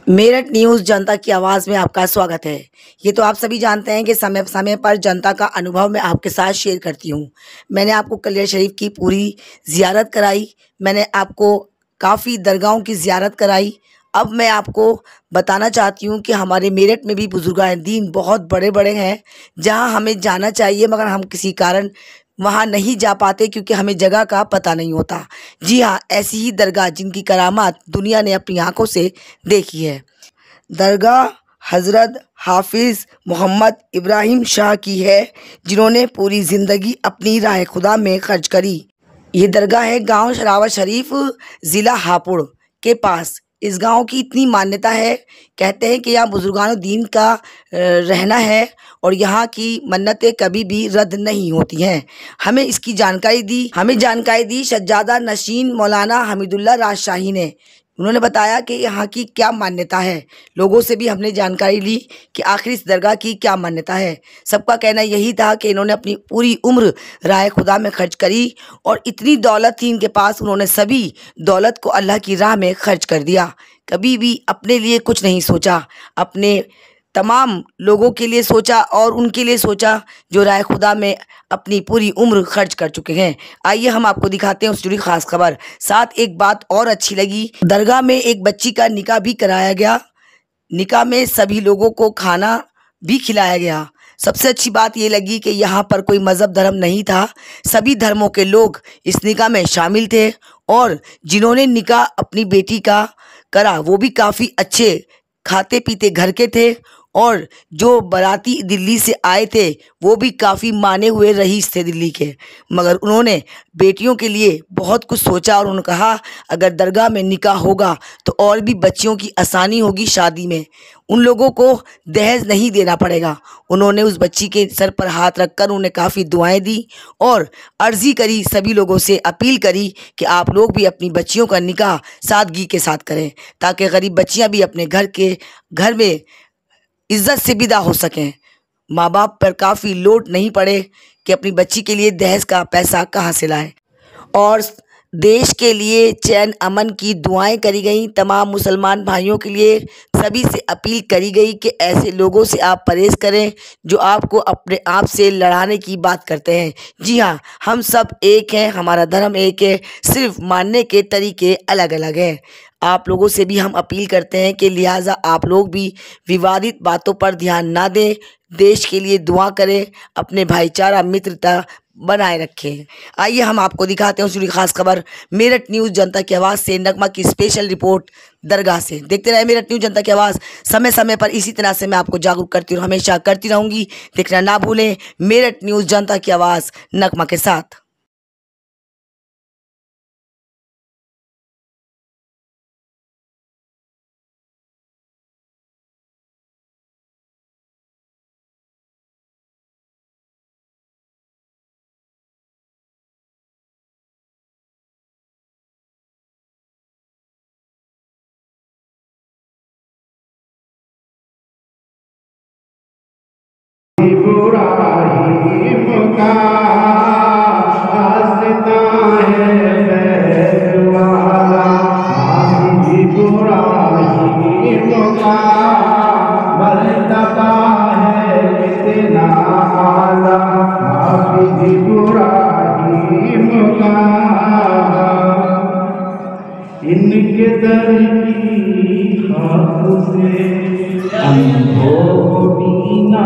Meerut news जनता की आवाज़ में आपका स्वागत है। ये तो आप सभी जानते हैं कि समय समय पर जनता का अनुभव मैं आपके साथ शेयर करती हूँ। मैंने आपको कलियर शरीफ की पूरी ज़ियारत कराई, मैंने आपको काफ़ी दरगाहों की ज़ियारत कराई। अब मैं आपको बताना चाहती हूँ कि हमारे मेरठ में भी बुज़ुर्गान दीन बहुत बड़े-बड़े हैं, जहाँ हमें जाना चाहिए मगर हम किसी कारण वहाँ नहीं जा पाते क्योंकि हमें जगह का पता नहीं होता। जी हाँ, ऐसी ही दरगाह जिनकी करामात दुनिया ने अपनी आँखों से देखी है। दरगाह हज़रत हाफिज़ मोहम्मद इब्राहिम शाह की है, जिन्होंने पूरी ज़िंदगी अपनी राह खुदा में खर्च करी। ये दरगाह है गांव शरावत शरीफ, ज़िला हापुड़ के पास। इस गांव की इतनी मान्यता है, कहते हैं कि यहाँ बुजुर्गान दीन का रहना है और यहाँ की मन्नतें कभी भी रद्द नहीं होती हैं। हमें जानकारी दी सज्जादा नशीन मौलाना हमीदुल्लाह राजशाही ने। उन्होंने बताया कि यहाँ की क्या मान्यता है। लोगों से भी हमने जानकारी ली कि आखिर इस दरगाह की क्या मान्यता है। सबका कहना यही था कि इन्होंने अपनी पूरी उम्र राह खुदा में खर्च करी और इतनी दौलत थी इनके पास, उन्होंने सभी दौलत को अल्लाह की राह में खर्च कर दिया। कभी भी अपने लिए कुछ नहीं सोचा, अपने तमाम लोगों के लिए सोचा और उनके लिए सोचा जो राह खुदा में अपनी पूरी उम्र खर्च कर चुके हैं। आइए हम आपको दिखाते हैं उससे जुड़ी खास खबर। साथ एक बात और अच्छी लगी, दरगाह में एक बच्ची का निकाह भी कराया गया। निकाह में सभी लोगों को खाना भी खिलाया गया। सबसे अच्छी बात ये लगी कि यहाँ पर कोई मज़हब धर्म नहीं था, सभी धर्मों के लोग इस निकाह में शामिल थे और जिन्होंने निकाह अपनी बेटी का करा वो भी काफ़ी अच्छे खाते पीते घर के थे और जो बाराती दिल्ली से आए थे वो भी काफ़ी माने हुए रईस थे दिल्ली के। मगर उन्होंने बेटियों के लिए बहुत कुछ सोचा और उन्होंने कहा अगर दरगाह में निकाह होगा तो और भी बच्चियों की आसानी होगी शादी में, उन लोगों को दहेज नहीं देना पड़ेगा। उन्होंने उस बच्ची के सर पर हाथ रखकर उन्हें काफ़ी दुआएं दी और अर्जी करी, सभी लोगों से अपील करी कि आप लोग भी अपनी बच्चियों का निकाह सादगी के साथ करें ताकि गरीब बच्चियां भी अपने घर में इज्जत से विदा हो सकें। माँ बाप पर काफ़ी लोड नहीं पड़े कि अपनी बच्ची के लिए दहेज का पैसा कहाँ से लाए। और देश के लिए चैन अमन की दुआएं करी गई। तमाम मुसलमान भाइयों के लिए सभी से अपील करी गई कि ऐसे लोगों से आप परहेज़ करें जो आपको अपने आप से लड़ाने की बात करते हैं। जी हाँ, हम सब एक हैं, हमारा धर्म एक है, सिर्फ मानने के तरीके अलग अलग हैं। आप लोगों से भी हम अपील करते हैं कि लिहाजा आप लोग भी विवादित बातों पर ध्यान ना दें, देश के लिए दुआ करें, अपने भाईचारा मित्रता बनाए रखें। आइए हम आपको दिखाते हैं उसकी खास खबर। मेरठ न्यूज़ जनता की आवाज़ से नगमा की स्पेशल रिपोर्ट दरगाह से। देखते रहे मेरठ न्यूज़ जनता की आवाज़। समय समय पर इसी तरह से मैं आपको जागरूक करती हूँ, हमेशा करती रहूँगी। देखना ना भूलें मेरठ न्यूज़ जनता की आवाज़ नगमा के साथ। इब्राहिम का रास्ता है बैत वाला, इब्राहिम का मर्तबा है इतना आला, इब्राहिम का इनके दर की खाक से अंधों बीना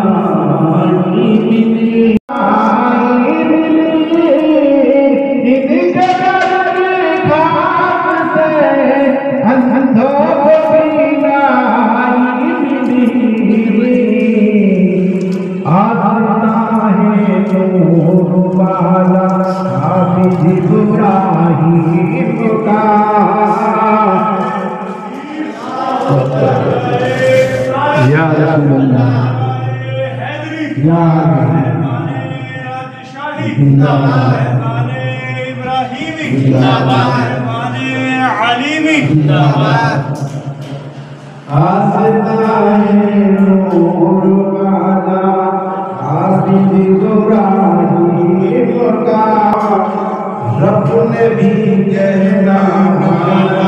रब ने भी कहना माना,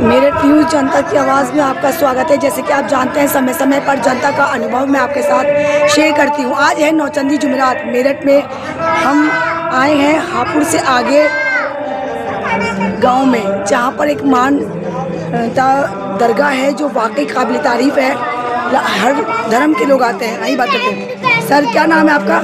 मेरठ न्यूज़ जनता की आवाज़ में आपका स्वागत है। जैसे कि आप जानते हैं समय समय पर जनता का अनुभव मैं आपके साथ शेयर करती हूँ। आज है नौचंदी जुमेरात। मेरठ में हम आए हैं हापुड़ से आगे गांव में, जहां पर एक मानता दरगाह है जो वाकई काबिल तारीफ़ है। हर धर्म के लोग आते हैं। यही बात करते हैं। सर क्या नाम है आपका?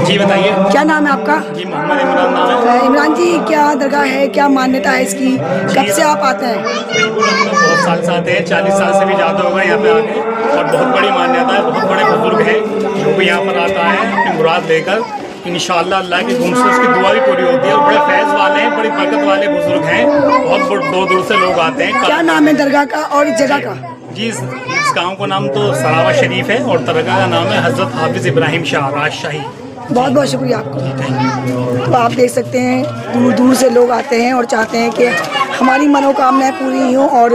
जी बताइए। क्या नाम है आपका? जी मोहम्मद इमरान नाम है। इमरान जी, क्या दरगाह है, क्या मान्यता है इसकी, कब से आप आते हैं? बिल्कुल, हम लोग बहुत साल से आते हैं, 40 साल से भी ज़्यादा होगा यहाँ पे आके, और बहुत बड़ी मान्यता है। बहुत बड़े बुजुर्ग हैं जो भी यहाँ पर आता है अपनी मुराद लेकर, इंशाअल्लाह अल्लाह की गुम से उसकी दुआ भी पूरी होती है। और बड़े फैज़ वाले हैं, बड़ी बरकत वाले बुजुर्ग हैं, बहुत दूर दूर से लोग आते हैं। क्या नाम है दरगाह का और इस जगह का? जी इस गाँव का नाम तो सरावा शरीफ है और दरगाह का नाम है हज़रत हाफिज़ इब्राहिम शाह राजशाही। बहुत बहुत शुक्रिया आपको। तो आप देख सकते हैं दूर दूर से लोग आते हैं और चाहते हैं कि हमारी मनोकामनाएं पूरी हों, और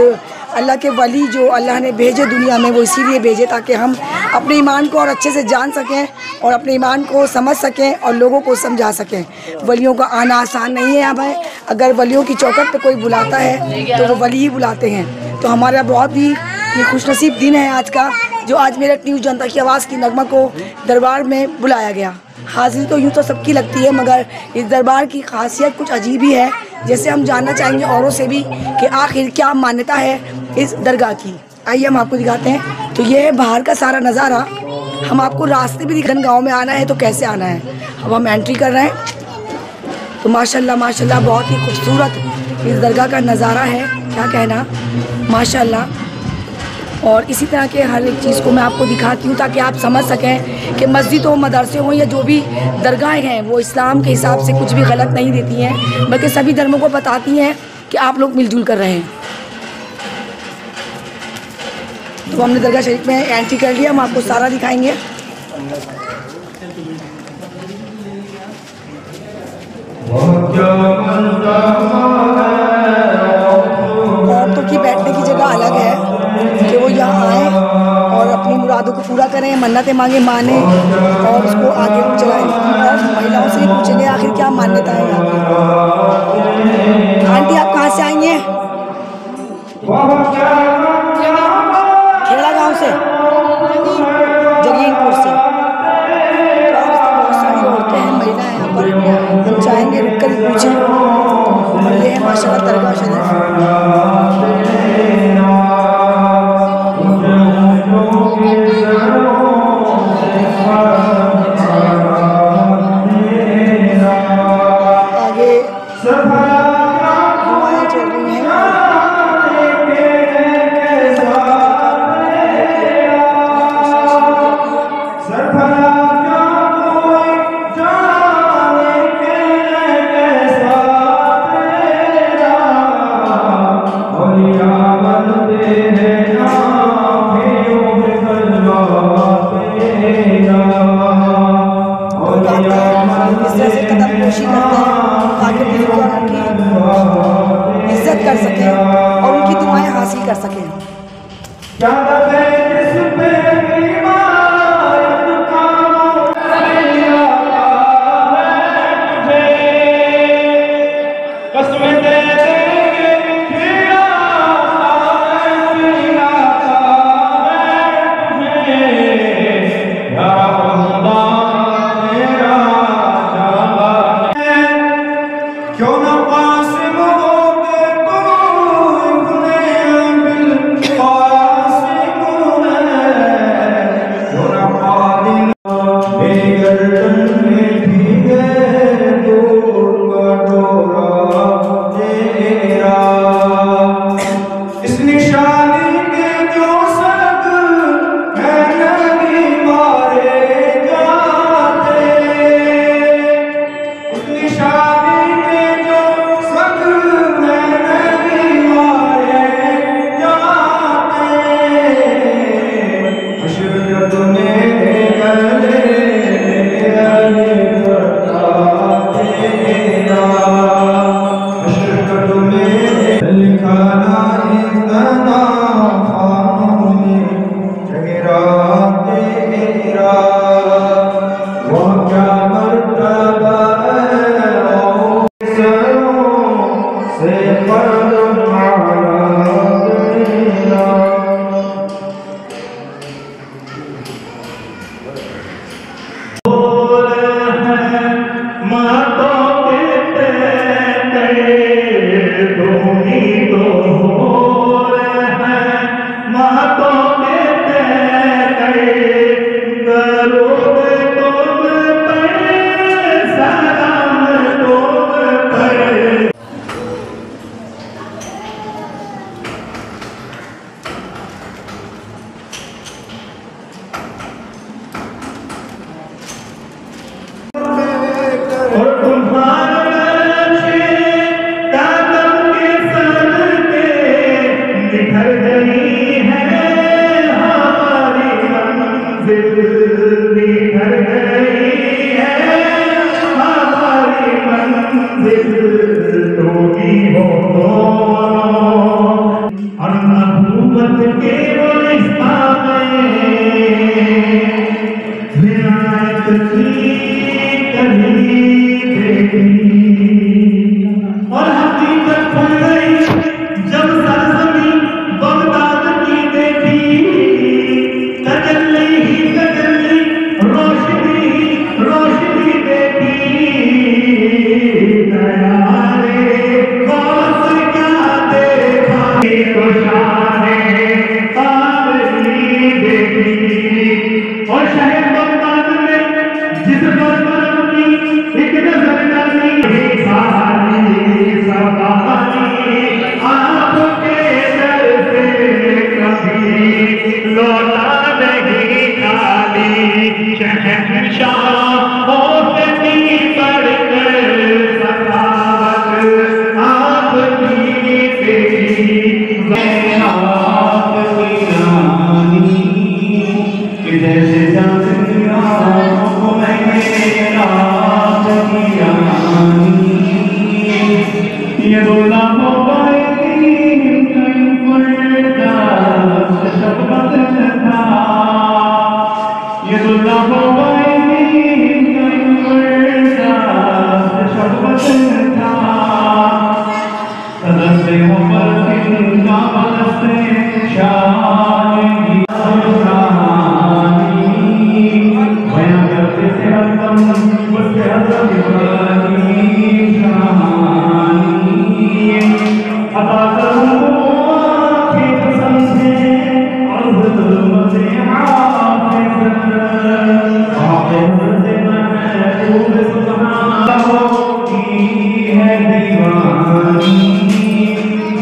अल्लाह के वली जो अल्लाह ने भेजे दुनिया में वो इसीलिए भेजे ताकि हम अपने ईमान को और अच्छे से जान सकें और अपने ईमान को समझ सकें और लोगों को समझा सकें। वलियों का आना आसान नहीं है। यहाँ पर अगर वलियों की चौखट पे कोई बुलाता है तो वो वली ही बुलाते हैं। तो हमारा बहुत ही ये खुशनसीब दिन है आज का, जो आज मेरठ न्यूज़ जनता की आवाज़ की नगमा को दरबार में बुलाया गया। हाजिरी तो यूँ तो सबकी लगती है, मगर इस दरबार की खासियत कुछ अजीब ही है। जैसे हम जानना चाहेंगे औरों से भी कि आखिर क्या मान्यता है इस दरगाह की। आइए हम आपको दिखाते हैं। तो ये है बाहर का सारा नज़ारा। हम आपको रास्ते भी दिखाएं, गाँव में आना है तो कैसे आना है। अब हम एंट्री कर रहे हैं। तो माशाल्लाह माशाल्लाह बहुत ही खूबसूरत इस दरगाह का नज़ारा है, क्या कहना, माशाल्लाह। और इसी तरह के हर एक चीज़ को मैं आपको दिखाती हूँ ताकि आप समझ सकें कि मस्जिद हो, मदरसे हों या जो भी दरगाहें हैं वो इस्लाम के हिसाब से कुछ भी गलत नहीं देती हैं, बल्कि सभी धर्मों को बताती हैं कि आप लोग मिलजुल कर रहे हैं। तो हमने दरगाह शरीफ में एंट्री कर लिया, हम आपको सारा दिखाएंगे। औरतों की बैठने की जगह अलग है कि वो यहाँ आए और अपनी मुरादों को पूरा करें, मन्नतें मांगे, माने और उसको आगे चलाएं। और महिलाओं से ही पूछेंगे आखिर क्या मान्यता है यहाँ की। आंटी आप कहाँ से आई हैं? खेड़ा गांव से। कर सकें और उनकी दुआएं हासिल कर सकें।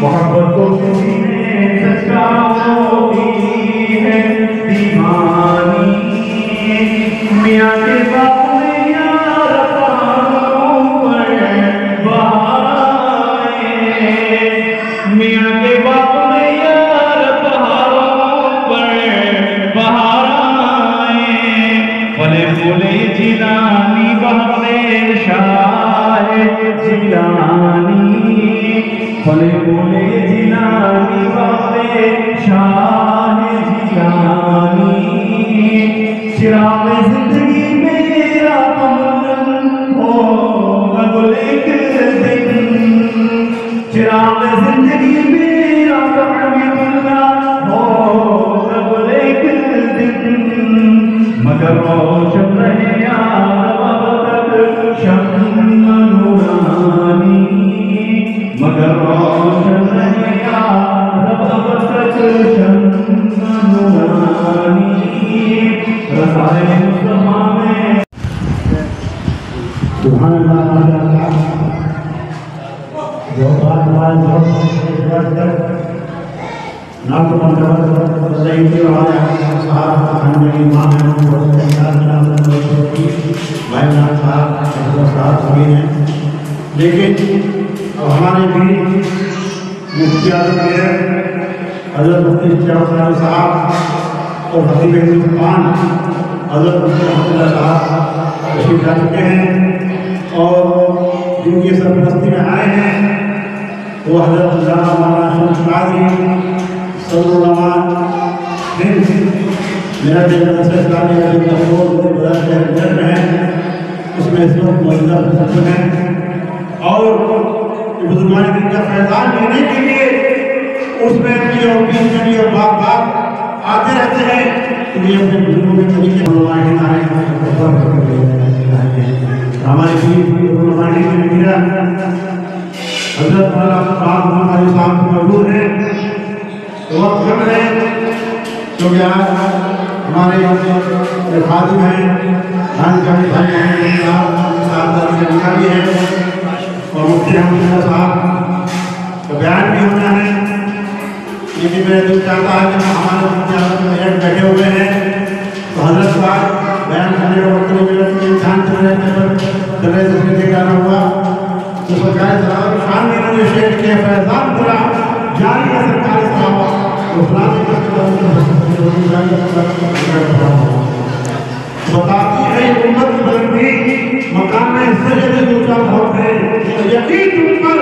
मोहब्बत को किसी ने सच्चा फले फूले जिलानी बहते शाह जिलानी, फले फूले जिलानी बहते शाह जिलानी, चिराग जिंदगी मेरा होगा गुल एक दिन, चिराग जिंदगी मेरा होगा गुल एक दिन, मगर रोशन रहे यार वक्त शम्मा नूरानी, मगर रोशन रहे यार वक्त शम्मा नूरानी, रसाए मुस्तफा में सुभान अल्लाह जो बात नाम तो सही के वाले साहब खाने की मां है भाई साहब सभी हैं, लेकिन हमारे भी मुफ्ती आजम है हज़रत मुफ्ती इख्तियार साहब और खतीब हिंदुस्तान हज़रत मुफ्ती रहमतुल्लाह साहब तशरीफ ला चुके हैं और जिनकी सरपरस्ती में आए हैं वो हज़रत मौलाना शम्स कादरी सल्लल्लाहु मेरा मदरसा इस्लामी का शहर में है, उसमें इस वक्त मौजूदा सत्र हैं और बुजुर्गान दिन का फैजान लेने के लिए उसमें भी और बीच में भी और बार बार आते रहते हैं, तो ये अपने बुजुर्गों के तरीके हमारे हज़रत साहब मौजूद हैं तो वक्त कम है, क्योंकि आज हमारे खादिम हैं भाई साहब भी हैं और मुफ्ती रहमतुल्लाह साहब का बयान भी होना है, लेकिन मेरा दिल चाहता है कि हमारे मुफ्ती बैठे हुए हैं तो हज़रत साहब बयान करने का वक्त नहीं मिला, इंसान चल रहे थे जाना हुआ तो सरकार शान में इन्होंने शेख के फैजान पूरा जारी है सरकारी सलावा बताती है उम्मत की बुलंदी मकान में इससे ज्यादा ऊंचा बहुत है, यकीन पर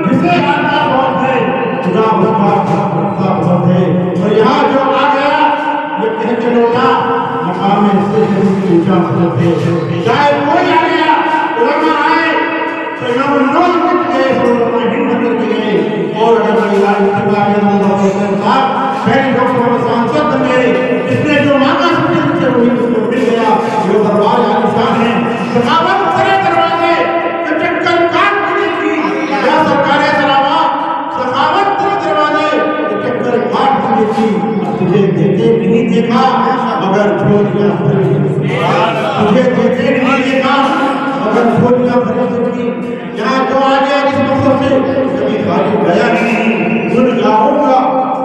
जिसे आता बहुत है खुदा बहुत है, और यहाँ जो आ गया ये कह चलो ना मकान में इससे ऊंचा बहुत है, चाहे कोई आ गया उलमा आए तो इमाम नौज उठ गए हिम्मत करके और अगर सांसद बने इसने जो मांगा उससे वही उसको मिल गया, जो दरबार आलिशान है सखावत करे दरवाजे के चक्कर काट मिली थी या सरकार सलावा सखावत करे दरवाजे के चक्कर काट मिली थी, तुझे देखे नहीं देखा मगर छोड़िया तुझे देखे नहीं देखा मगर छोड़िया भरी, यहाँ जो आ गया इस मकसद से कभी खाली गया नहीं, सुन जाऊंगा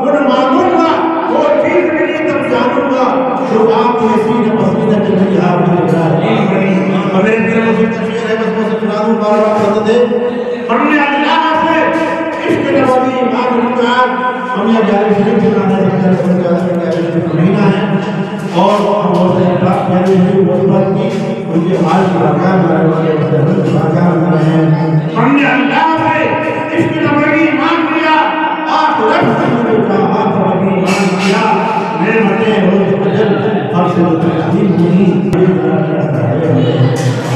सुन मांगूंगा वो चीज मिली तब जानूंगा जो आप नसीब पसीना के लिए हाजिर है, हमें तेरे से तशरीह है बस मुझे सुना दूं बार बार बता दे हमने अल्लाह से इश्क नबी मांगूंगा, हमने जारी शरीफ सुनाने से महीना है और हम बहुत बात जारी शरीफ बहुत बात की उनके हाल की बात हमारे वाले हैं, हमने अल्लाह से इश्क नबी मांग लिया आखिरत से का आखिरी मान किया मैं मते रोज अजल अब से तकदीर हुई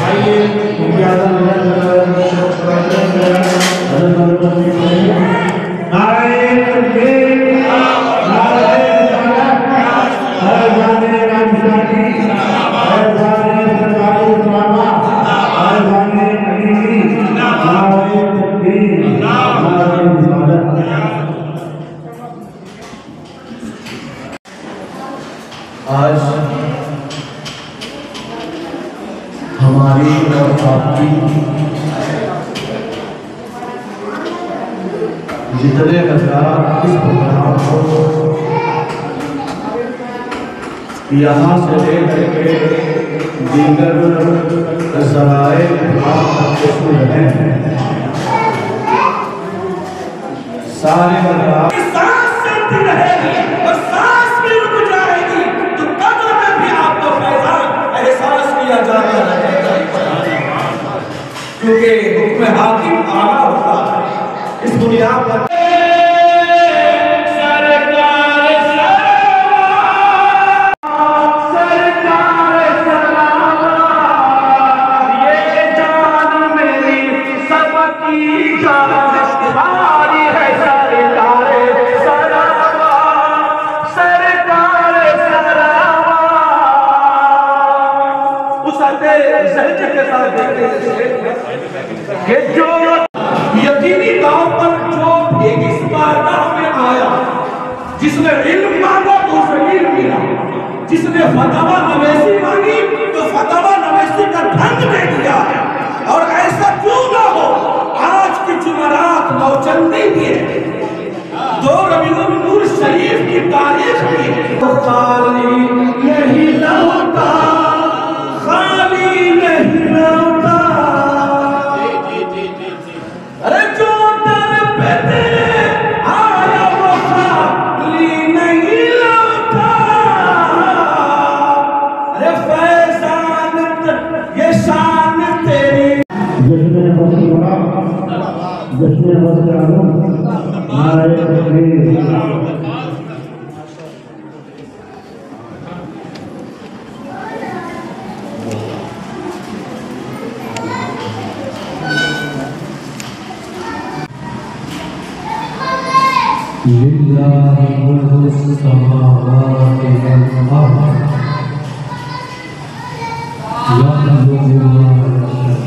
आइए ज्यादा नारे तकबीर नारे रिसालत हर जाने राजशाही हर जाने सरकारी ड्रामा हर जाने अलीमी नारे तकबीर नारे रिसालत। आज हमारी और आपकी जितने हजरात इस प्रोग्राम को यहाँ से लेकर के दीगर ज़राए सुन रहे हैं, सारे हजरात रहेगी और सांस भी रुक जाएगी तो कब्र में भी आपको फैजान एहसास क्योंकि हुक्म हाकिम आला होता है। इस बुनियाद पर कि जो यकीनी तौर पर जो भी इस बारगाह में आया, जिसने इल्म मांगा तो उसे इल्म मिला, जिसने फतवा नवेसी मांगी तो फतवा नवेसी का ढंग दे दिया है। और ऐसा क्यों ना हो, आज की जुमेरात नौचंदी भी है, 2 रबीउल नूर शरीफ की तारीख भी है। तो खाली नहीं लौटा, खाली नहीं लौटा, अरे जो दर पे तेरे आया वो खाली नहीं लौटा, अरे फैजान ये शान तेरी। लिल्लाहि मुल्कुस समावाति वल अर्द यखलुकु मा यशा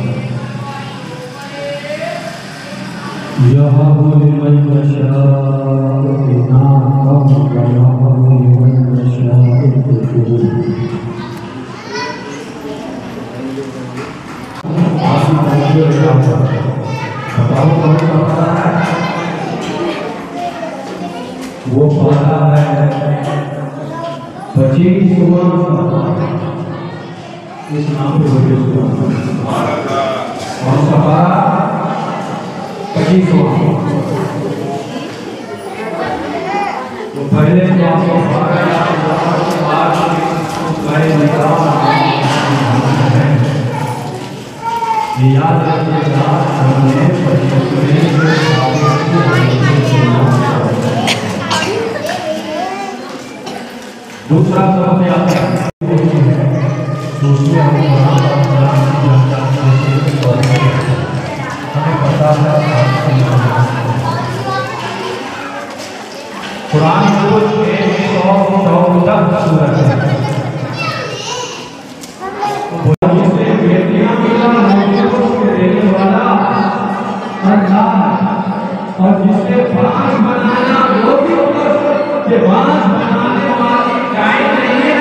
यहबु लिमन यशाअु इनातम व यहबु लिमन यशाअु दुखुर। वो पारा है 25वां इस नाम पे बोलिए कौन सा पारा? 25वां। वो पहले तो आपको याद रखिएगा, हमने 25 दूसरा सबक आता है दूसरे हमें पता है कुरान और जिससे बांस बनाना वो भी कि बांस बनाने वाली गाय नहीं है।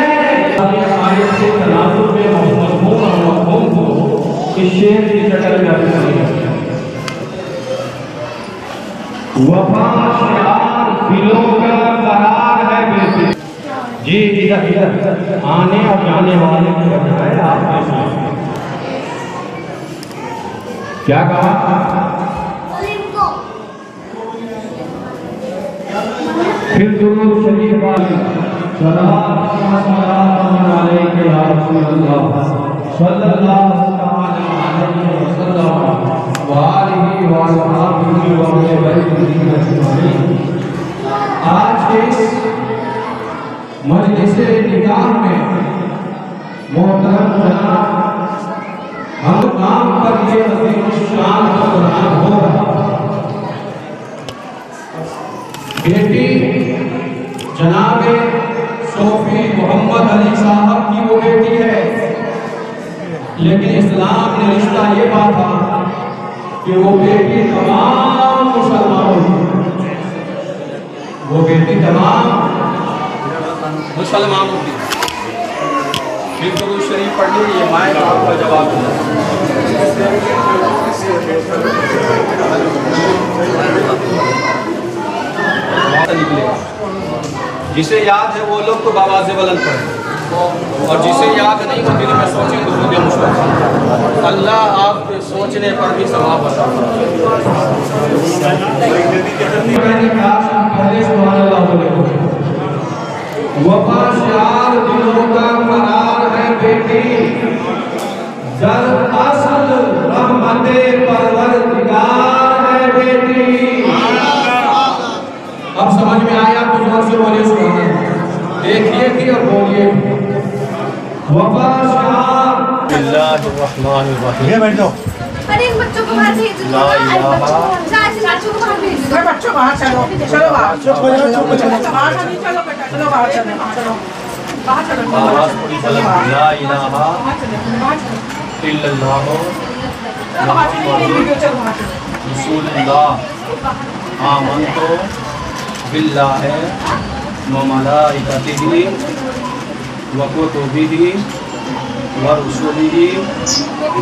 आयत से तनाजुर में मफहूम और मफहूम को इस शेर की शक्ल में रखी है। वफा शिआर दिलों का करार है बेटे। जी इधर इधर आने और जाने वाले की वजह है आप क्या कहा? फिर दुरूद शरीफ वाली सलाम अलैहि या रसूलल्लाह सल्लल्लाहु अलैहि वसल्लम व आलिहि व असहाबिहि व मन बैतिही अजमईन। आज के इस मजलिस निकाह में मोहतरम जनाब हम नाम पर ये अजीम शान कुरान हो रहा। बेटी जनाब सोफी मोहम्मद अली साहब की वो बेटी है, लेकिन इस्लाम ने रिश्ता ये बांधा कि वो बेटी तमाम मुसलमानों की, वो बेटी तमाम मुसलमानों की। फिर तो शरीफ पढ़ लीजिए, माए आपका जवाब निकलेगा। जिसे याद है वो लोग तो बाबा से बुलंद पढ़े, और जिसे याद नहीं वो दिल में सोचे तो मुझे मुश्किल। अल्लाह आप सोचने पर भी सवाब बता। वफा शिआर दिलों का करार है बेटी, दर असल रहमते देखिए भी और बोलिए ये बैठ जाओ। अरे इन बच्चों को बाहर भेज दो। बच्चों को बाहर भेज दो। बच्चों बाहर चलो, चलो बाहर, चलो बाहर चलो बेटा, चलो बाहर चलो, चलो बाहर चलो, आवाज़ पूरी बुलंद, ला इलाहा इल्लल्लाह रसूलुल्लाह आमन्तु बिल्लाहि व मलाइकतिही व कुतुबिही व रुसुलिही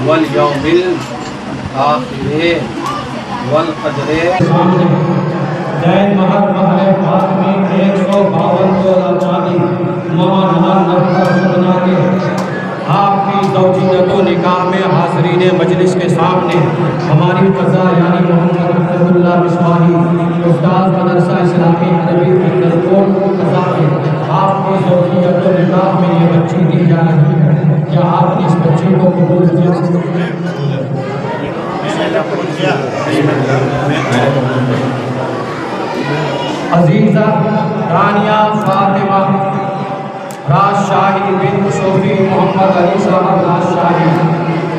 वल यौमिल आखिर वल क़द्र। जय महर महल फातमी 152 चांदी महान सुना के आपकी ज़ौजियत निकाह में हाज़रीन मजलिस के सामने हमारी कज़ा यानी मोहम्मद अब्दुल्ला मिसबाही उस्ताद मदरसा इस्लामी अरबी नरकोट कज़ा में आपकी ज़ौजियत निकाह में ये बच्ची दी जा रही है। क्या आपने इस बच्ची को कबूल किया? अजीज़ा रानिया फातिमा राजशाही बिन शोफी मोहम्मद अली साहब राजशाही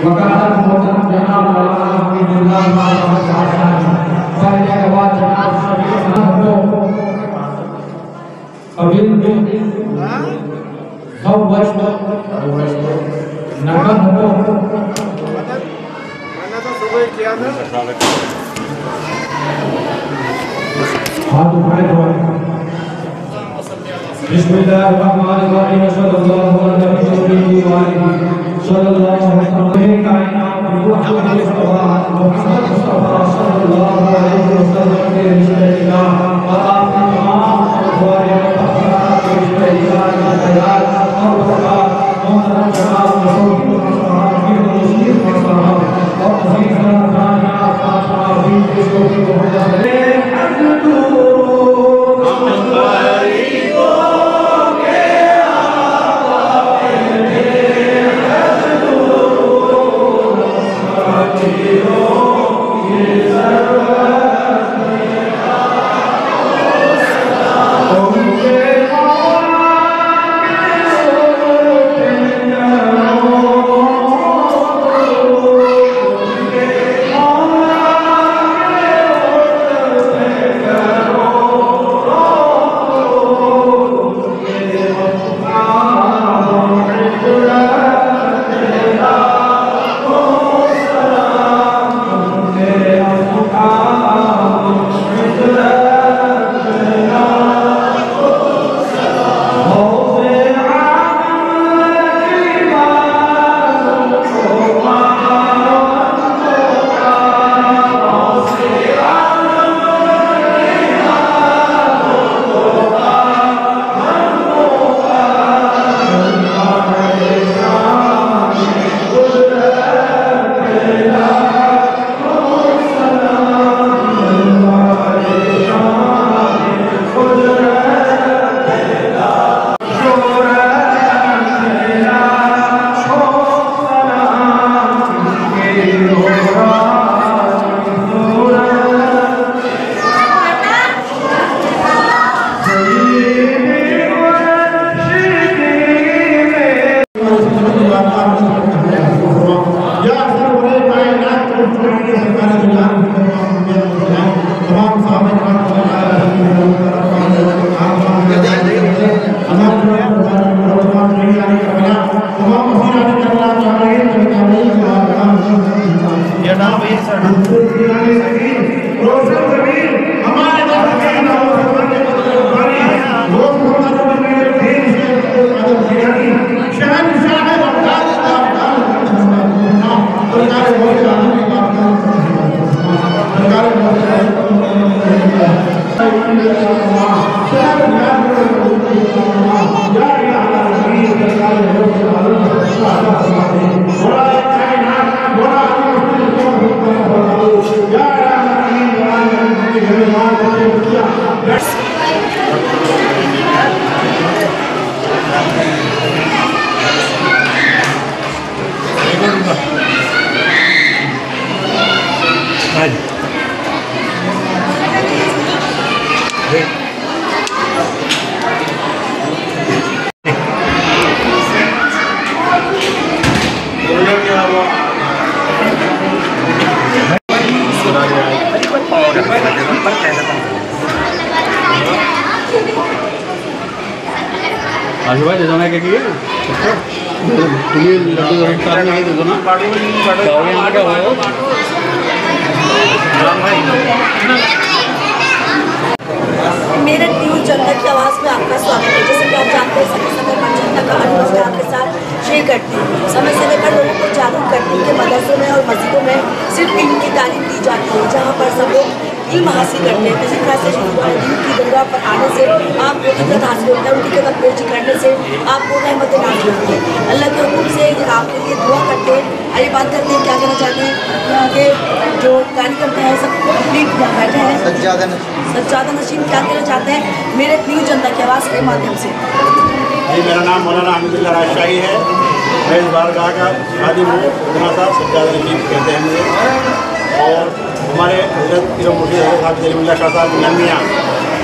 वकालत मोहतरम जनाब मौलाना हमीदुल्लाह साहब राजशाही पहले गवाह जनाब शरीफ साहब को अबिल खवश नगद हो हाथ उठाए तो बिस्मिल्लाहिर्रहमानिर्रहीम सल्लल्लाहु अलैहि वसल्लम कायनात मुहम्मद मुस्तफा सल्लल्लाहु अलैहि वसल्लम के रिश्ते निकाह और आपकी तमाम अखबार के रिश्ते निकाह का तैयार और वफात मोहतरम जनाब मसूद साहब नसीर साहब और अजीज़ा रानिया फातिमा बिन्त शोफी मोहम्मद आशु भाई दे दो ना क्या किए तुम्हें लड्डू साथ में दे दो ना यहाँ क्या हुआ मेरठ न्यूज़ जनता की आवाज़ में आपका स्वागत है। जैसे कि आप जानते हैं समय समय पर जनता का अनुभव मैं आपके साथ शेयर करती हूँ। समय समय पर लोगों को जागरूक करती हूँ कि मदरसों में और मस्जिदों में सिर्फ इल्म की तालीम दी जाती है, जहाँ पर सब लोग इल्म हासिल करते हैं। इसी तरह से दीन की दरगाह पर आने से आपको इज्जत हासिल होता है, उनकी कदम पेशी करने से आपको रहमत नाज़िल होती है। अल्लाह के हुक्म से आपके लिए दुआ करते हैं। आइए बात करते हैं क्या कहना चाहते हैं यहाँ के जो कार्यक्रम हैं, सब बैठे हैं। सज्जादा नशीन क्या कहना चाहते हैं मेरठ न्यूज़ जनता की आवाज़ के माध्यम से? जी, मेरा नाम मौलाना हमीदुल्लाह राजशाही है। मैं इस बारगाह का खादिम हूँ। साहब सज्जादा नशीन कहते हैं मुझे। और हमारे हजरत पीर मुर्शिद हज़रत हाफ़िज़ अलीउल्लाह शाह साहब मियां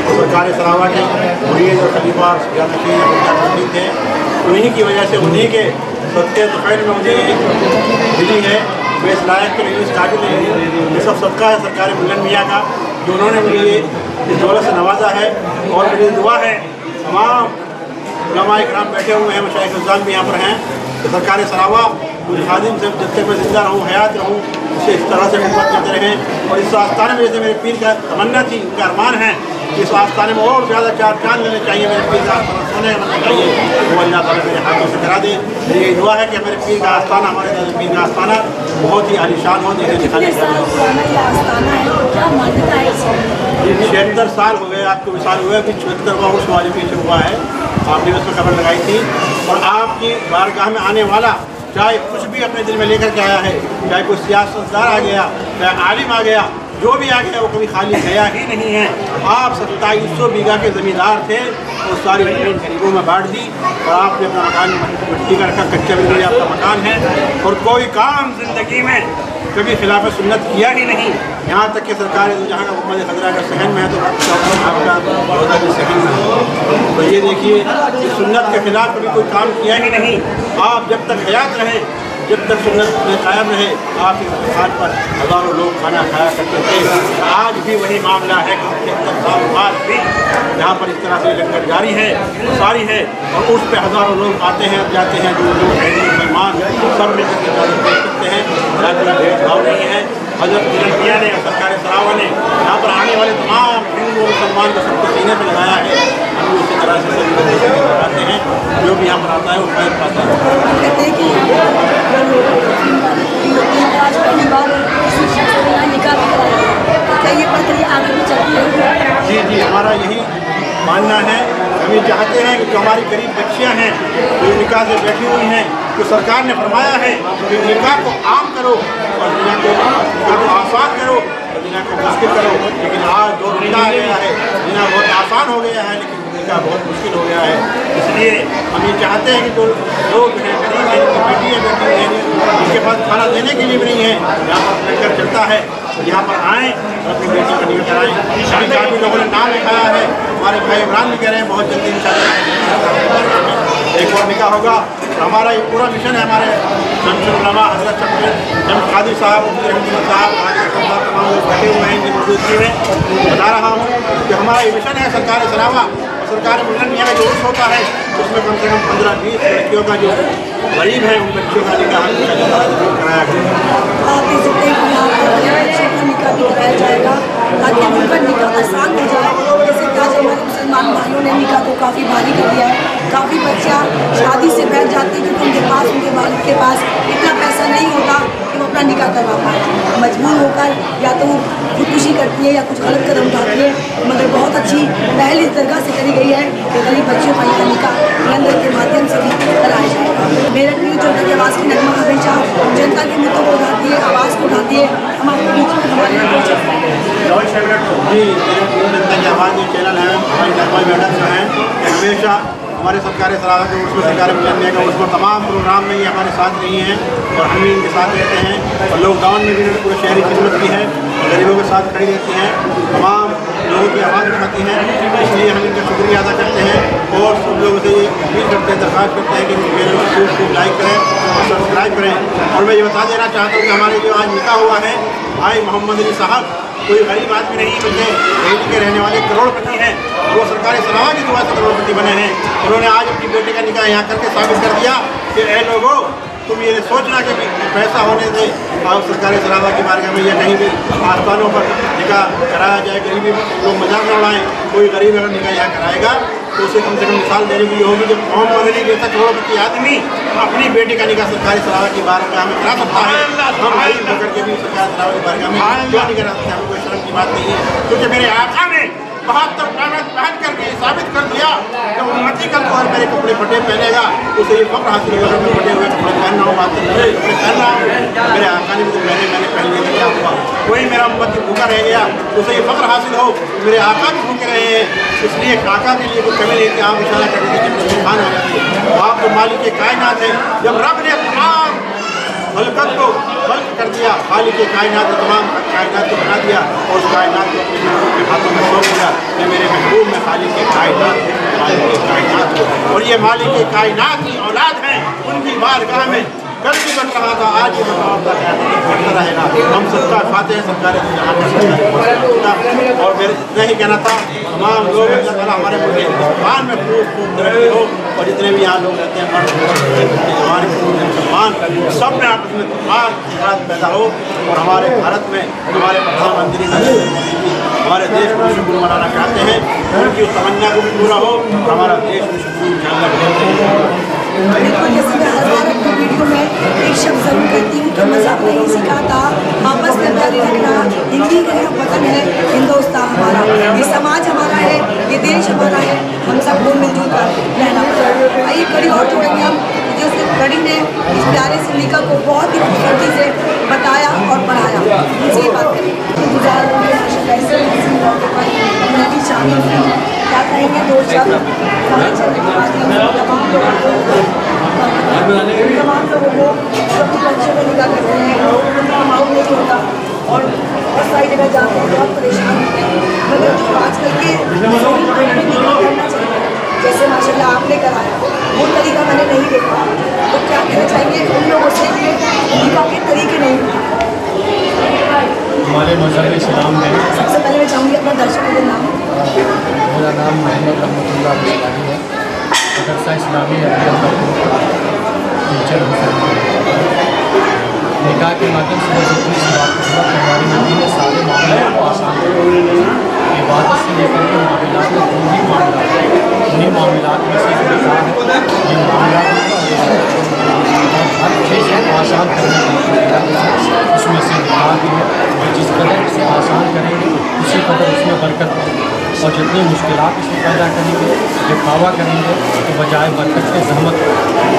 सरकार सरावा के मुरीद और खलीफा सज्जादा नशीन थे। उन्हीं की वजह से, उन्हीं के सदक़े तफ़ैल में मुझे मिली है। मैं इस लायक तो नहीं, इस काबिल नहीं हूँ। ये सब सदका है सरकार मियां का, जो उन्होंने मुझे इस दौलत से नवाजा है। और मेरी दुआ है तमाम उलमा इकराम बैठे हुए हैं, मशाइख उज़्ज़ाम भी यहाँ पर हैं, तो सरकार सरावा मुझे खादिम से जब तक मैं जिंदा रहूँ, हयात रहूँ, उसे इस तरह से खिदमत करते रहें। और इस आस्थाने में जैसे मेरे पीर का तमन्ना थी, उनका अरमान है कि इस आस्थाने में और ज़्यादा चार चांद लेने चाहिए, मेरे पीर का सोने बनना चाहिए, वो अल्लाह ताला मेरे हाथों से करा दे। मेरी यही दुआ है कि मेरे पीर का आस्थाना, हमारे दादा पीर का आस्थाना बहुत ही आलीशान हो, जैसे दिखाने 76 साल हो गए आपको विशाल हुए, अभी 74वां उस वाले पीछे हुआ है। आपने उसमें खबर लगाई थी। और आपकी बारगाह में आने वाला चाहे कुछ भी अपने दिल में लेकर के आया है, चाहे कोई सियासतदार आ गया, चाहे आलिम आ गया, जो भी आ गया, वो कभी खाली गया ही नहीं है। आप 2700 बीघा के ज़मींदार थे, वो सारी ज़मीन गरीबों में बांट दी और आपने अपना मकान मिट्टी का रखा, कच्चा बिल्कुल आपका मकान है। और कोई काम ज़िंदगी में कभी खिलाफ सुन्नत किया ही नहीं। यहाँ तक कि सरकार जहाँ मोहम्मद खजरा का सहन में है तो आपका रोज़ा भी सहन में है। तो ये देखिए कि सुन्नत के खिलाफ कभी कोई काम किया ही नहीं। आप जब तक हयात रहे, जब तक सुन्नत में कायम रहे, आप इस दुकान पर हज़ारों लोग खाना खाया करते थे। आज भी वही मामला है कि 75 साल बाद भी यहाँ पर इस तरह से लंगर जारी है, सारी है, और उस पर हज़ारों लोग आते हैं, जाते हैं, जो लोग हैं मुसलमान सब मिलकर के इजाज़त दे सकते हैं। कोई भेदभाव नहीं है। हज़रत मियां ने, सरकार सरावा ने यहाँ पर आने वाले तमाम हिंदू और मुसलमान को सबको सीने पर लगाया है। हम भी उसी तरह से सभी लोग लगाते हैं, जो भी यहाँ पर आता है वो फैल पाता है। आज पहली बार किसी शख्स को यहाँ निकाह कराया, क्या ये प्रक्रिया आगे भी चलती है? जी जी, हमारा यही मानना है। हम ये चाहते हैं कि जो हमारी गरीब बच्चियाँ हैं, जो निकाह से बैठी हुई हैं, तो सरकार ने फरमाया है कि निकाह को आम करो और निकाह को आसान करो और निकाह को मुश्किल करो। लेकिन आज दो निकाह आ गया है, निकाह बहुत आसान हो गया है, लेकिन निकाह बहुत मुश्किल हो गया है। इसलिए हम ये चाहते हैं कि जो लोग हैं, गरीब हैं, जिनकी बेटी है, बेटी हैं, जिनके पास खाना देने के लिए भी नहीं है, यहाँ पर लंगर चलता है, यहाँ पर आएँ और अपनी बेटी का निकाह कराएँ। अभी काफ़ी लोगों ने नाम लिखाया है, हमारे भाई इमरान भी कह रहे हैं बहुत जल्दी इंशाअल्लाह एक और निकाह होगा। हमारा ये पूरा मिशन है, हमारे शमशुल उलमा हज़रत शमस कादिर साहब, रहमतुल्लाह साहब, तमाम लोग बैठे हुए हैं, इनकी मौजूदगी में बता रहा हूँ कि हमारा ये मिशन है सरकार सरावा और सरकार मियां का जो उर्स होता है उसमें कम से कम 15-20 लड़कियों का जो गरीब है उन बच्चों का निकाह कराया कराया जाएगा ताकि उनका निकाह आसान हो जाए। जैसे कि आज हमारे मुसलमान भाइयों ने निकाह को काफ़ी भारी कर दिया है। काफ़ी बच्चियाँ शादी से बैठ जाती हैं क्योंकि उनके वालिद के पास इतना पैसा नहीं होता कि वो अपना निकाह करवा पाए। मजबूर होकर या तो वो खुदकुशी करती है या कुछ गलत कदम उठाती है। मगर बहुत अच्छी पहल इस दरगाह से करी गई है कि गरीब बच्चों का यहाँ निकाह लंगर के माध्यम से भी कराया जाएगा। मेरठ न्यूज़ जनता की आवाज़ की नगमा हमेशा जनता के मुद्दों को उठाती है, आवाज़ को उठाती है। हमारे बीच में हमारे यहाँ जी, जनता की आवाज़ जो चैनल है, हमारी नगमा मैडम जो हैं हमेशा हमारे सरकार सरावा के उसमें सरकार मियां का उसमें तमाम प्रोग्राम में ये हमारे साथ रही हैं और हम भी इनके साथ रहते हैं। और लॉकडाउन में भी इन्होंने पूरे शहरी खिदमत की है, गरीबों के साथ खड़ी रहती हैं, तमाम लोगों की आवाज़ उठाती हैं। इसलिए हम इनका शुक्रिया अदा करते हैं और सब लोगों से ये अपील करते हैं, दरख्वास्त करते हैं कि मेरे यूट्यूब को लाइक करें और सब्सक्राइब करें। और मैं ये बता देना चाहता हूँ कि हमारे जो आज निकाह हुआ है भाई मोहम्मद अली साहब कोई गरीब आदमी नहीं बल्कि दिल्ली के रहने वाले करोड़पति हैं। वो सरकारी सलाह की दुआ से करोड़पति बने हैं। उन्होंने आज अपनी बेटे का निकाह यहाँ करके साबित कर दिया कि ऐ लोगों, तुम ये सोचना कि पैसा होने से और सरकारी सलाह की बारगाह में या कहीं भी आस्थानों पर निकाह कराया जाए, गरीबी लोग मजाक न उड़ाएं। कोई गरीब अगर निकाह यहाँ कराएगा तो उसे कम से कम मिसाल देने की होगी जब मोहम्मद मदनी जैसा करोड़पति आदमी अपनी बेटी का निकाह सरकारी सलाह की बारगाह में करा सकता है। हम गरीब होकर के भी सरकारी सलाह की बारगाह में क्यों नहीं करा सकते? हमें कोई शर्म की बात नहीं है, क्योंकि मेरे आका ने 72 कागज पहन करके साबित कर दिया कि उम्मती कल को अगर मेरे कपड़े फटे पहनेगा उसे ये फख्र हासिल होगा मैं फटे हुए कपड़े पहन रहा हूँ, बात कपड़े पहन रहा हूँ। मेरे आका ने भी तो मैंने पहन लिया, क्या हुआ? कोई मेरा उम्मती भूखा रह गया उसे ये फख्र हासिल हो मेरे आका भी भूखे रहे हैं। इसलिए आका के लिए कोई कमी नहीं थी। आप इशारा कर रहे थे सुभान अल्लाह, आप तो मालिक के कायनात हैं। जब रब ने तमाम खलकत को खल्क कर दिया, खालिक के कायनात ने तमाम कायनात को बना दिया और उस कायनात को अपने लोगों के हाथों में सौंप दिया कि मेरे महबूब में खालिक के कायनात को, और ये मालिक के कायनात की औलाद हैं। उनकी बारगाह में कल भी बन रहा था, आज भी बढ़ता रहेगा। हम सबका खाते हैं सरकारी और मेरे इतना ही कहना था तमाम लोग हमारे मुल्क हिंदुस्तान में खूब तरक्की हो और जितने भी यहाँ लोग रहते हैं हमारे मुसलमान सब में आपस में तमाम पैदा हो और हमारे भारत में हमारे प्रधानमंत्री नरेंद्र मोदी जी हमारे देश को शुक्र मनाना चाहते हैं, उनकी उस तमन्ना को भी पूरा हो और हमारा देश में शुक्र बिल्कुल, जैसे मैं हर बार अपनी वीडियो में एक शब्द जरूर कहती हूँ कि मज़हब ने ही सिखा था आपस में प्यार रखना, हिंदी का वतन है हिंदुस्तान हमारा, ये समाज हमारा है, ये देश हमारा है, हम सबको मिलजुल कर रहना पड़ेगा। आइए कड़ी और जोड़ेंगे हम, जो कड़ी ने इस प्यारे से निका को बहुत ही खूबसूरती से बताया और पढ़ाया। उनसे बात करें गुजार मैं भी शामिल हूँ, क्या कहेंगे दो शब्द तमाम लोगों को अपने बच्चों को निकाह करते हैं, उनका माहौल नहीं होता और बहुत सारी जगह जाते हैं, बहुत परेशान होते हैं। मगर जो आजकल के करना चाहिए, जैसे माशाल्लाह आपने कराया वो तरीका मैंने नहीं देखा, तो क्या कहना चाहिए उन लोगों से कि निकाह के तरीके नहीं होते? हमारे मज़हब इस्लाम में सबसे पहले मैं चाहूँगी अपना दर्शकों का नाम। मेरा नाम मोहम्मद रहमतुल्लाह बुखारी है, मदरसा इस्लामी टीचर निकाह के माध्यम से जितनी सी बात हमारी नबी ने सारे मामलों को आसान कर इबादत से लेकर के मामलात में जो भी मामला उन्हीं मामलात में से निकाह है, ये मामला हर चीज़ को आसान करने उसमें से निकाह भी है। जिस कदर इसे आसान करेंगे उसी कदर उसमें बरकत होगी और जितनी मुश्किलात इसमें पैदा करेंगे दिखावा करेंगे तो बजाय बरकत के जहमत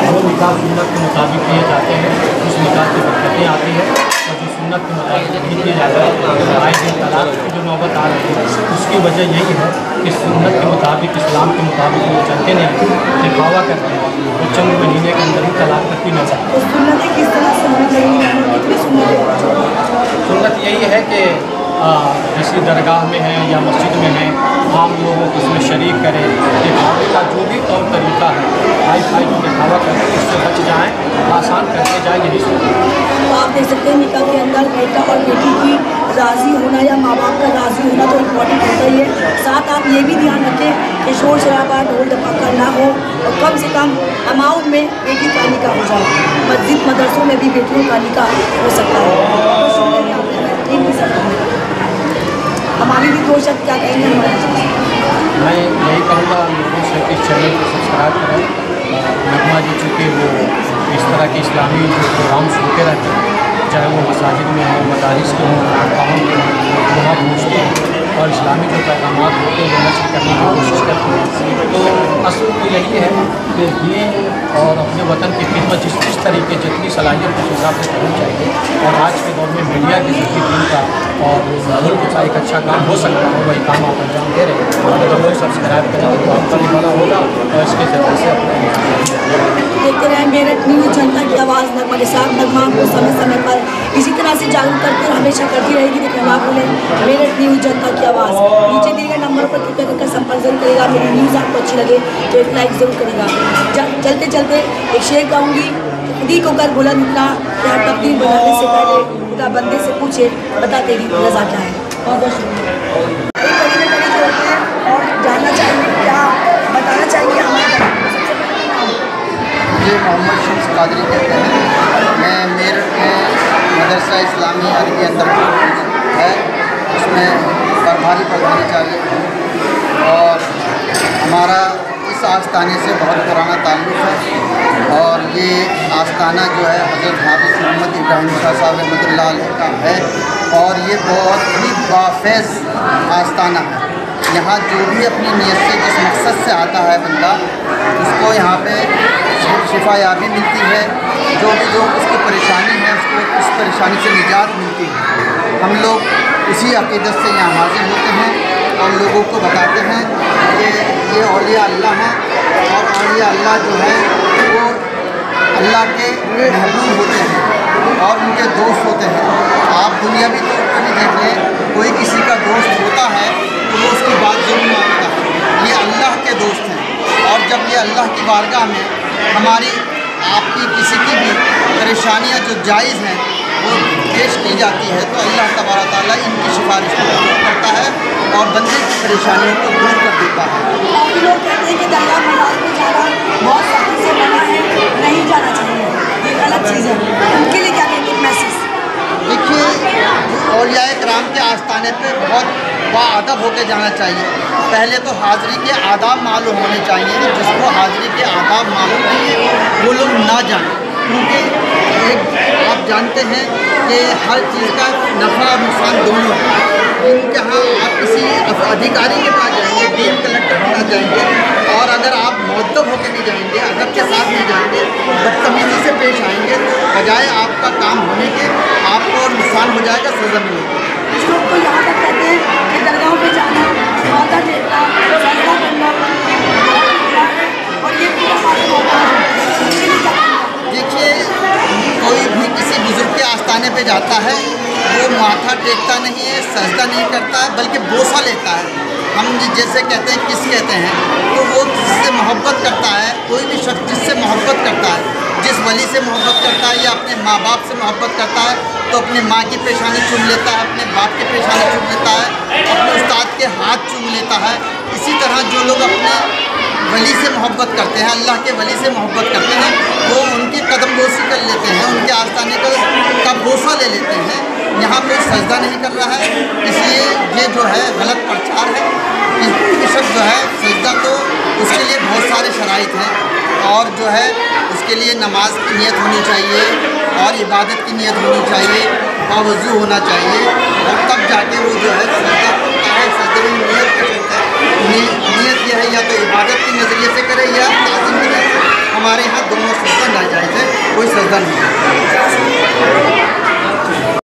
वो निकाह सुन्नत के मुताबिक किए जाते हैं, उस निकाह की बरकतें आती हैं और जो सुन्नत के मुताबिक नहीं किए जाते हैं आए दिन तलाक की जो नौबत आ रही है उसकी वजह यही है कि सुन्नत के मुताबिक इस्लाम के मुताबिक वो चलते नहीं दिखावा करते हैं वो चंद महीने के अंदर ही तलाक करती नजर। सुन्नत यही है कि किसी दरगाह में है या मस्जिद में है आम लोगों को इसमें शरीक करें, दिखावे का जो भी तौर तरीका है हाई फाई जो दिखावा करें उससे बच जाएँ, आसान करते जाए यही सुन्नत। तो आप देख सकते हैं निकाह के अंदर बेटा और बेटी की राज़ी होना या माँ बाप का राज़ी होना तो इम्पोर्टेंट होता ही है। साथ आप ये भी ध्यान रखें कि शोर शराबा ढोल धमाका ना हो और कम से कम अमाउंट में बेटी का निकाह हो जाए। मस्जिद मदरसों में भी बेटियों का निकाह हो सकता है। हमारी भी दो शब्द क्या कहेंगे? मैं यही कहूँगा लोगों से कि चैनल को सब्सक्राइब करें। नगमा जी चूँकि वो इस तरह के इस्लामी जो प्रोग्राम्स होते रहते हैं चाहे वो मसाजिद में हो मदारिस के हों खाम के हों वहाँ पहुँचते हैं और इस्लामी जो पैगाम होते हैं वो नशर करने की कोशिश करते हैं। तो असल तो यही है कि दीन और अपने वतन की खिदमत जिस तरीके जितनी सलाहियत उस हिसाब से करनी चाहिए और आज के दौर में मीडिया के जरिए दीन का और मुल्क का एक अच्छा काम हो सकता है वही काम आप अंजाम दे रहे हैं। और जब लोग सब्सक्राइब करेंगे तो आपका भी भला होगा और इसके जरिए से अपने देखते रहें मेरठ न्यूज़, जनता की आवाज़ नगमा के साथ। नगमा को समय समय पर इसी तरह से जागरूक करते हमेशा करती रहेगी। देखिए ना भूलें मेरठ न्यूज़, जनता की आवाज़। नीचे दिए गए नंबर पर कृपया करके संपर्क जरूर करेगा। मेरी न्यूज़ आपको अच्छी लगे तो एक लाइक ज़रूर करेगा। चलते चलते एक शेर गाऊँगी, खुदी को कर बुलंद इतना कि हर तकदीर बनाने से पहले खुदा बंदे से पूछे बता तेरी रज़ा क्या है। बहुत बहुत शुक्रिया। कड़ी में कड़ी जोड़ते हैं और जानना चाहेंगे, क्या बताना चाहेंगे हमारे सबसे पहले नाम? मुझे मोहम्मद शम्स कादरी कहते हैं। मैं मेरठ में मदरसा इस्लामी अरबी अंदर है, उसमें प्रभारी प्रधानाचार्य हूँ और हमारा इस आस्थाने से बहुत पुराना ताल्लुक़ है और ये आस्थाना जो है हज़रत हाफ़िज़ मोहम्मद इब्राहिम शाह साहब रहमतुल्लाह अलैह का है और ये बहुत ही बाफ़ैज़ आस्थाना है। यहाँ जो भी अपनी नीयत से जिस मकसद से आता है बंदा, उसको यहाँ पे शिफायाबी मिलती है। जो उसकी परेशानी है उसको उस परेशानी से निजात मिलती है। हम लोग उसी अक़ीदत से यहाँ हाज़िर होते हैं और लोगों को बताते हैं कि ये औलिया अल्लाह हैं और औलिया अल्लाह जो है वो अल्लाह के महबूब होते हैं और उनके दोस्त होते हैं। आप दुनियावी तौर पर भी देख लें, कोई किसी का दोस्त होता है तो वो उसकी बात ज़रूर मानता है। ये अल्लाह के दोस्त हैं और जब ये अल्लाह की बारगाह में हमारी आपकी किसी की भी परेशानियाँ जो जायज़ हैं वो पेश की जाती है तो अल्लाह तबारक तआला इनकी सिफारिश को कबूल करता है और बंदे की परेशानियों को दूर कर देता है। काफ़ी लोग कहते हैं कि दरगाह मज़ार में जाना बहुत सख्ती से मना है, नहीं जाना चाहिए, ये गलत चीज़ है, उनके लिए क्या कहेंगे मैसेज? देखिए, औलिया किराम के आस्थाने पे बहुत बाअदब होकर जाना चाहिए। पहले तो हाज़िरी के आदाब मालूम होने चाहिए, जिसको हाज़िरी के आदाब मालूम नहीं है वो लोग ना जाएं, क्योंकि एक आप जानते हैं कि हर चीज़ का नफ़ा और नुकसान दोनों है। इनके यहाँ आप किसी अधिकारी के पास जाएंगे, डीन कलेक्टर के पास जाएंगे और अगर आप मुअद्दब होकर नहीं जाएंगे, अदब के साथ नहीं जाएंगे, बदतमीज़ी से पेश आएंगे, बजाय आपका काम होने के आपको नुकसान हो जाएगा, सज़ा मिलेगी। कुछ लोग तो यहाँ तक कहते हैं कि दरगाहों पे जाना, माथा टेकना, सजदा करना और ये पूरा खातिर होता है। देखिए, कोई भी किसी बुज़ुर्ग के आस्थाने पे जाता है वो माथा टेकता नहीं है, सजदा नहीं करता है, बल्कि बोसा लेता है। हम जैसे कहते हैं किस कहते हैं, तो वो जिससे मोहब्बत करता है, कोई भी शख्स जिससे मोहब्बत करता है, जिस वली से मोहब्बत करता है या अपने माँ बाप से मोहब्बत करता है तो अपने माँ की पेशानी चूम लेता है, अपने बाप की पेशानी चूम लेता है, अपने उस्ताद के हाथ चूम लेता है। इसी तरह जो लोग अपने वली से मोहब्बत करते हैं, अल्लाह के वली से मोहब्बत करते हैं, वो उनकी कदम बोसी कर लेते हैं, उनके आस्थाने का बोसा ले लेते हैं। यहाँ कोई सजदा नहीं कर रहा है, इसलिए ये जो है गलत प्रचार है। कोई शख्स जो है सजदा, तो उसके लिए बहुत सारे शराइत हैं और जो है उसके लिए नमाज की नीयत होनी चाहिए और इबादत की नीयत होनी चाहिए, बावज़ू होना चाहिए और तब जाके वो जो है सजदा करता है। सजदे में नीयत कर सकता है। नीयत यह है या तो इबादत के नज़रिए से करे या ताज़ीम के नज़रिए से। हमारे यहाँ दोनों सजदा नाजायज़ है, कोई सजदा नहीं है।